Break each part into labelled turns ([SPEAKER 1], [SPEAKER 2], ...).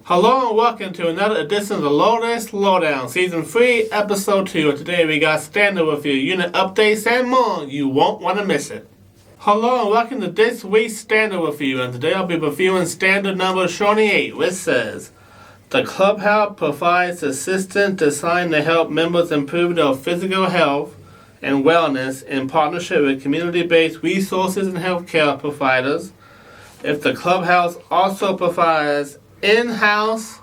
[SPEAKER 1] Hello and welcome to another edition of the Lotus Lowdown, Season 3, Episode 2. And today we got standard with your unit updates and more. You won't want to miss it. Hello and welcome to this week's standard review. And today I'll be reviewing standard number 28, which says, the Clubhouse provides assistance designed to help members improve their physical health and wellness in partnership with community-based resources and healthcare providers. If the Clubhouse also provides in-house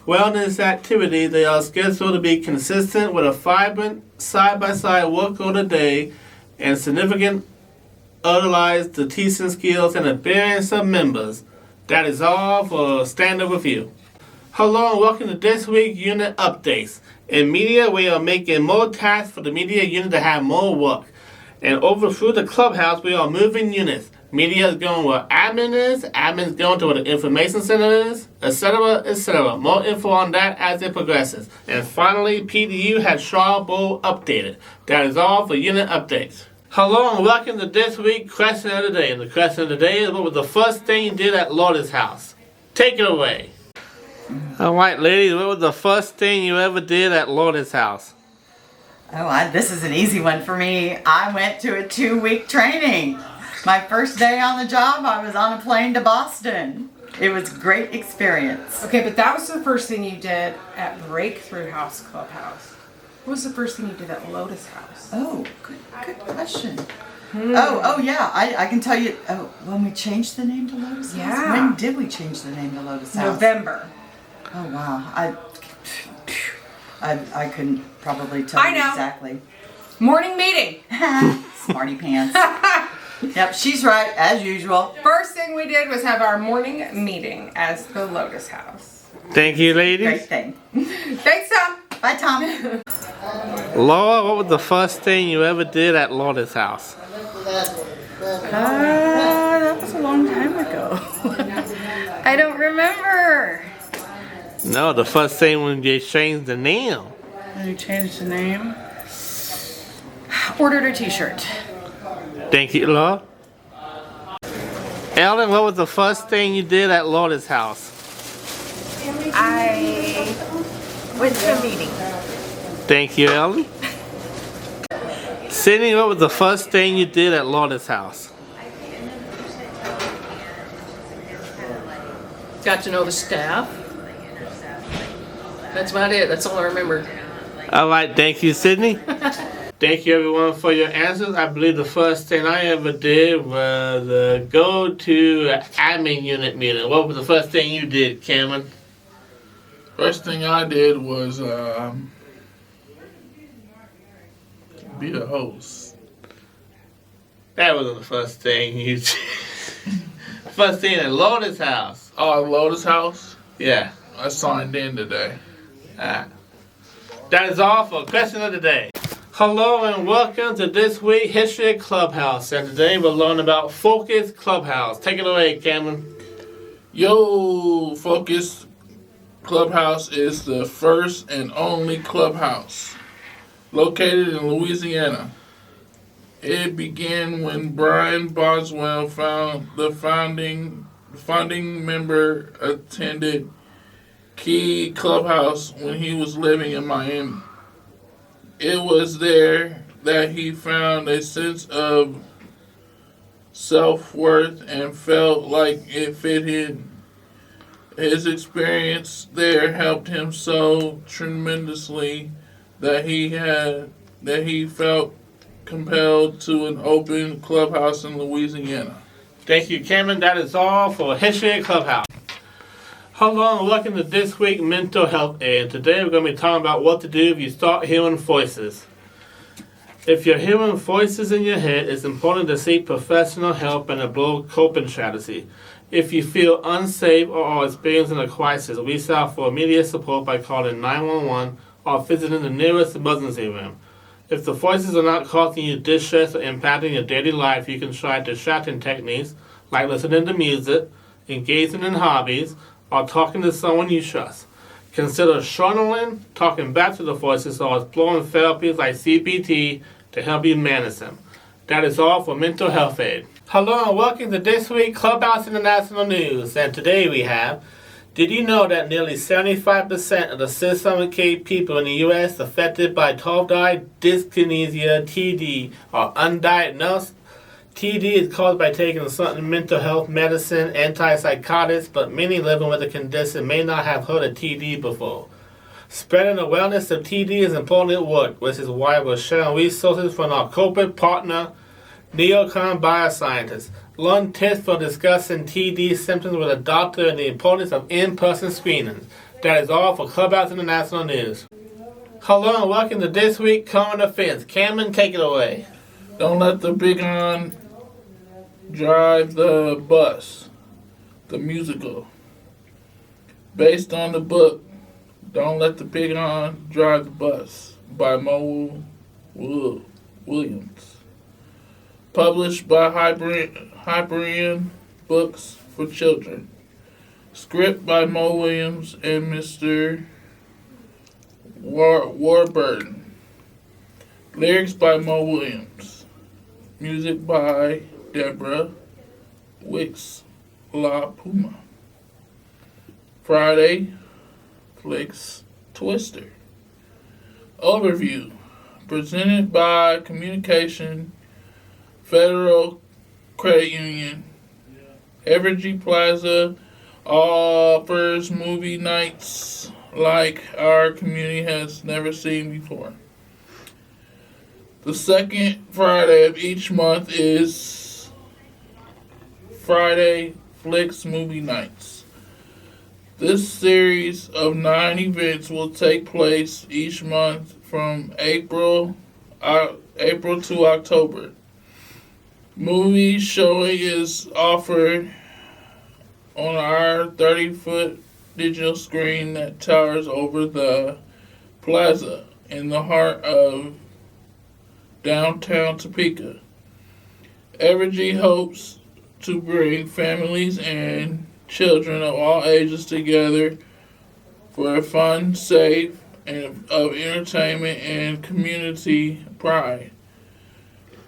[SPEAKER 1] wellness activities, they are scheduled to be consistent with a vibrant side-by-side workload a day and significant utilize the teaching skills and experience of members. That is all for standard review. Hello and welcome to this week's unit updates. In media, we are making more tasks for the media unit to have more work. And over through the Clubhouse, we are moving units. Media is going where admin is, admin is going to where the information center is, etc., etc. More info on that as it progresses. And finally, PDU has Shaw Bowl updated. That is all for unit updates. Hello and welcome to this week's question of the day. And the question of the day is, what was the first thing you did at Lotus House? Take it away. Alright ladies, what was the first thing you ever did at Lotus House?
[SPEAKER 2] This is an easy one for me. I went to a 2-week training. My first day on the job, I was on a plane to Boston. It was a great experience.
[SPEAKER 3] Okay, but that was the first thing you did at Breakthrough House Clubhouse. What was the first thing you did at Lotus House?
[SPEAKER 2] Oh, good question. Oh yeah, I can tell you. Oh, when we changed the name to Lotus House?
[SPEAKER 3] Yeah.
[SPEAKER 2] When did we change the name to Lotus House?
[SPEAKER 3] November.
[SPEAKER 2] Oh wow, I couldn't probably tell you exactly.
[SPEAKER 3] Morning meeting.
[SPEAKER 2] Smarty pants. Yep, she's right, as usual.
[SPEAKER 3] First thing we did was have our morning meeting as the Lotus House.
[SPEAKER 1] Thank you, ladies.
[SPEAKER 2] Great thing.
[SPEAKER 3] Thanks, Tom.
[SPEAKER 2] Bye, Tom.
[SPEAKER 1] Laura, what was the first thing you ever did at Lotus House?
[SPEAKER 4] That was a long time ago. I don't remember.
[SPEAKER 1] No, the first thing when you changed the name.
[SPEAKER 4] When you changed the name? Ordered a t-shirt.
[SPEAKER 1] Thank you, Laura. Ellen, what was the first thing you did at Lotus House?
[SPEAKER 5] I went to a meeting.
[SPEAKER 1] Thank you, Ellen. Sydney, what was the first thing you did at Lotus House?
[SPEAKER 5] Got to know the staff. That's about it. That's all I remember.
[SPEAKER 1] All right, thank you, Sydney. Thank you, everyone, for your answers. I believe the first thing I ever did was go to an admin unit meeting. What was the first thing you did, Cameron?
[SPEAKER 6] First thing I did was be the host.
[SPEAKER 1] That wasn't the first thing you did. First thing at Lotus House.
[SPEAKER 6] Oh, Lotus House?
[SPEAKER 1] Yeah.
[SPEAKER 6] I signed in today.
[SPEAKER 1] That is all for question of the day. Hello and welcome to this week's History Clubhouse. And today we'll learn about Focus Clubhouse. Take it away, Cameron.
[SPEAKER 6] Yo, Focus Clubhouse is the first and only clubhouse located in Louisiana. It began when Brian Boswell founding member attended Key Clubhouse when he was living in Miami. It was there that he found a sense of self-worth and felt like it fit him. His experience there helped him so tremendously that he felt compelled to an open clubhouse in Louisiana.
[SPEAKER 1] Thank you, Cameron. That is all for History Clubhouse. Hello and welcome to this week's Mental Health Aid. Today we're going to be talking about what to do if you start hearing voices. If you're hearing voices in your head, it's important to seek professional help and a coping strategy. If you feel unsafe or are experiencing a crisis, reach out for immediate support by calling 911 or visiting the nearest emergency room. If the voices are not causing you distress or impacting your daily life, you can try distracting techniques like listening to music, engaging in hobbies, or talking to someone you trust. Consider journaling, talking back to the voices, or exploring therapies like CBT to help you manage them. That is all for Mental Health Aid. Hello and welcome to this week's Clubhouse International News. And today we have Did you know that nearly 75% of the 600K people in the U.S. affected by top-diet dyskinesia, TD, are undiagnosed? TD is caused by taking certain mental health medicine, antipsychotics, but many living with the condition may not have heard of TD before. Spreading awareness of TD is important work, which is why we're sharing resources from our corporate partner, Neocon Bioscientists. Learn tips for discussing TD symptoms with a doctor and the importance of in-person screenings. That is all for Clubhouse International News. Hello and welcome to this week's Current Affairs. Cameron, take it away.
[SPEAKER 6] Don't let the big on drive the bus. The musical. Based on the book, Don't Let the Big On Drive the Bus by Mo Williams. Published by Hyperion Books for Children. Script by Mo Williams and Mr. Warburton. Lyrics by Mo Williams. Music by Deborah Wicks La Puma. Friday Flicks Twister. Overview. Presented by Communication Federal Credit Union. Evergy Plaza offers movie nights like our community has never seen before. The second Friday of each month is Friday Flicks Movie Nights. This series of 9 events will take place each month from April to October. Movie showing is offered on our 30-foot digital screen that towers over the plaza in the heart of downtown Topeka. Evergy hopes to bring families and children of all ages together for a fun, safe, and of entertainment and community pride.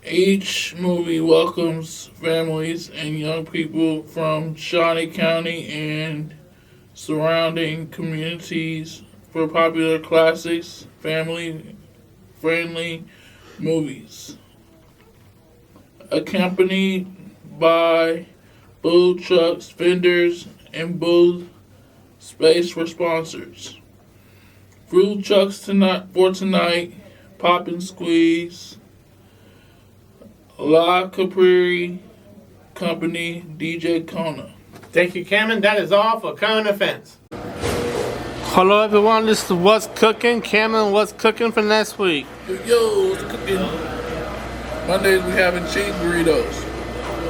[SPEAKER 6] Each movie welcomes families and young people from Shawnee County and surrounding communities for popular classics, family-friendly movies. Accompanied by food trucks, vendors, and booth space for sponsors. Food trucks tonight, Pop and Squeeze, La Capri Company, DJ Kona.
[SPEAKER 1] Thank you, Cameron. That is all for Current Affairs. Hello, everyone. This is What's Cooking. Cameron, what's cooking for next week?
[SPEAKER 6] Yo, what's cooking? Mondays we having cheese burritos,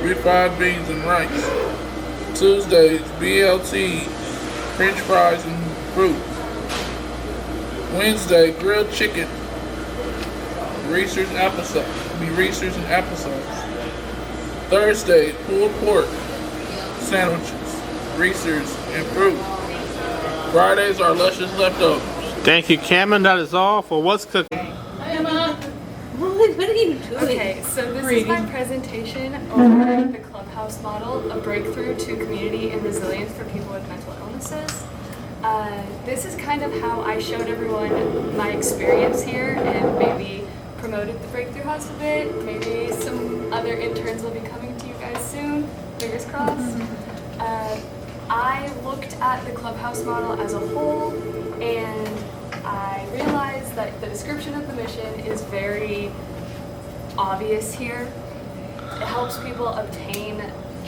[SPEAKER 6] refried beans and rice. Tuesdays, BLT, French fries and fruit. Wednesday, grilled chicken, Reese's applesauce. Reese's and applesauce. Thursday, pulled pork sandwiches, Reese's and fruit. Fridays are luscious leftovers.
[SPEAKER 1] Thank you, Cameron. That is all for What's Cooking.
[SPEAKER 7] What are you doing?
[SPEAKER 4] Okay, so this is my presentation over the Clubhouse model, a breakthrough to community and resilience for people with mental illnesses. This is kind of how I showed everyone my experience here and maybe promoted the Breakthrough House a bit. Maybe some other interns will be coming to you guys soon, fingers crossed. I looked at the Clubhouse model as a whole and I realized that the description of the mission is very obvious here. It helps people obtain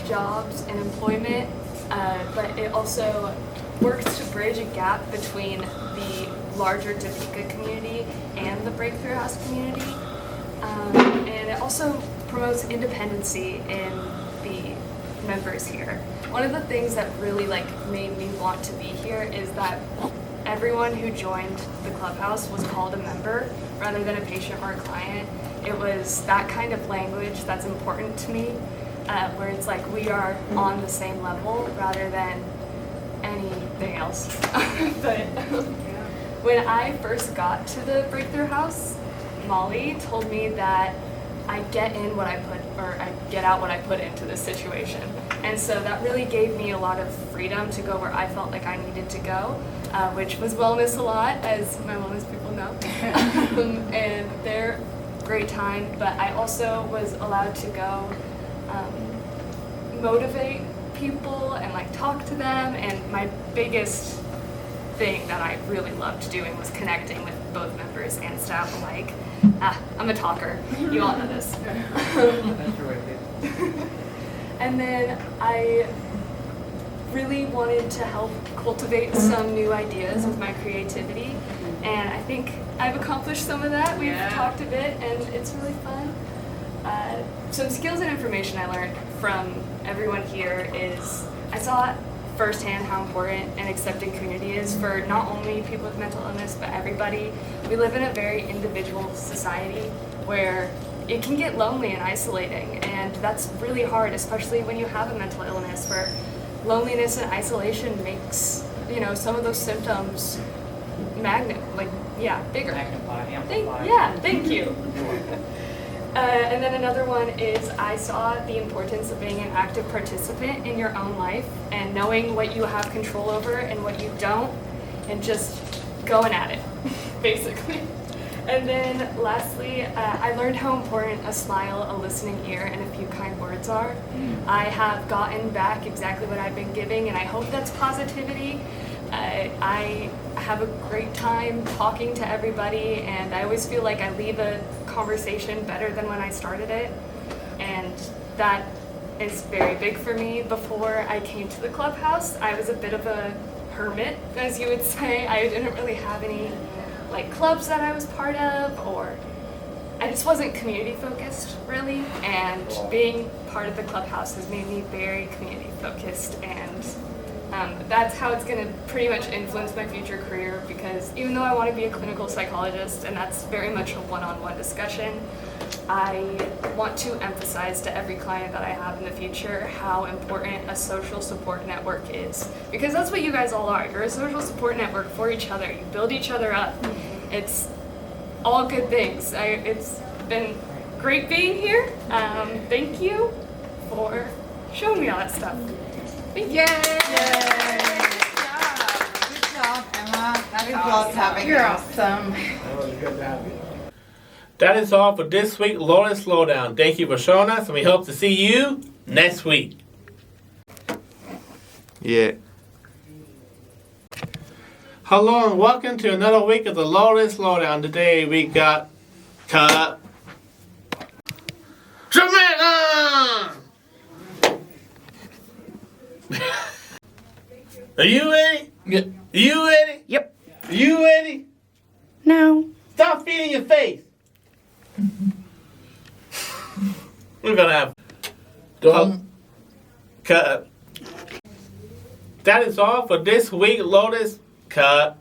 [SPEAKER 4] jobs and employment, but it also works to bridge a gap between the larger Topeka community and the Breakthrough House community. And it also promotes independency in the members here. One of the things that really made me want to be here is that everyone who joined the Clubhouse was called a member rather than a patient or a client. It was that kind of language that's important to me, where it's like we are on the same level rather than anything else. But when I first got to the Breakthrough House, Molly told me that I get in what I put, or I get out what I put into this situation. And so that really gave me a lot of freedom to go where I felt like I needed to go, which was wellness a lot, as my wellness people know. And they're great time, but I also was allowed to go motivate people and like talk to them. And my biggest thing that I really loved doing was connecting with both members and staff alike. I'm a talker. You all know this. And then I really wanted to help cultivate some new ideas with my creativity, and I think I've accomplished some of that. We've talked a bit, and it's really fun. Some skills and information I learned from everyone here is I saw firsthand how important an accepting community is for not only people with mental illness, but everybody. We live in a very individual society where it can get lonely and isolating, and that's really hard, especially when you have a mental illness, where loneliness and isolation makes, you know, some of those symptoms bigger. Thank you. And then another one is I saw the importance of being an active participant in your own life and knowing what you have control over and what you don't, and just going at it, basically. And then lastly, I learned how important a smile, a listening ear, and a few kind words are. I have gotten back exactly what I've been giving, and I hope that's positivity. I have a great time talking to everybody, and I always feel like I leave a conversation better than when I started it, and that is very big for me. Before I came to the Clubhouse, I was a bit of a hermit, as you would say. I didn't really have any like clubs that I was part of, or I just wasn't community focused really, and being part of the Clubhouse has made me very community focused, and that's how it's going to pretty much influence my future career, because even though I want to be a clinical psychologist, and that's very much a one-on-one discussion, I want to emphasize to every client that I have in the future how important a social support network is, because that's what you guys all are. You're a social support network for each other. You build each other up. It's all good things. It's been great being here. Thank you for showing me all that stuff. Thank you.
[SPEAKER 2] Yay! Good job, Emma. That's awesome.
[SPEAKER 3] You're awesome.
[SPEAKER 1] That was good to have you. That is all for this week, Lotus Lowdown. Thank you for showing us, and we hope to see you next week.
[SPEAKER 8] Yeah.
[SPEAKER 1] Hello and welcome to another week of the Lotus Lowdown. Today we got Jamaica! Are you ready?
[SPEAKER 6] Yeah.
[SPEAKER 1] Are you ready?
[SPEAKER 5] Yep.
[SPEAKER 1] Are you ready?
[SPEAKER 5] No.
[SPEAKER 1] Stop feeding your face. We're gonna have cut. That is all for this week, Lotus. Cut.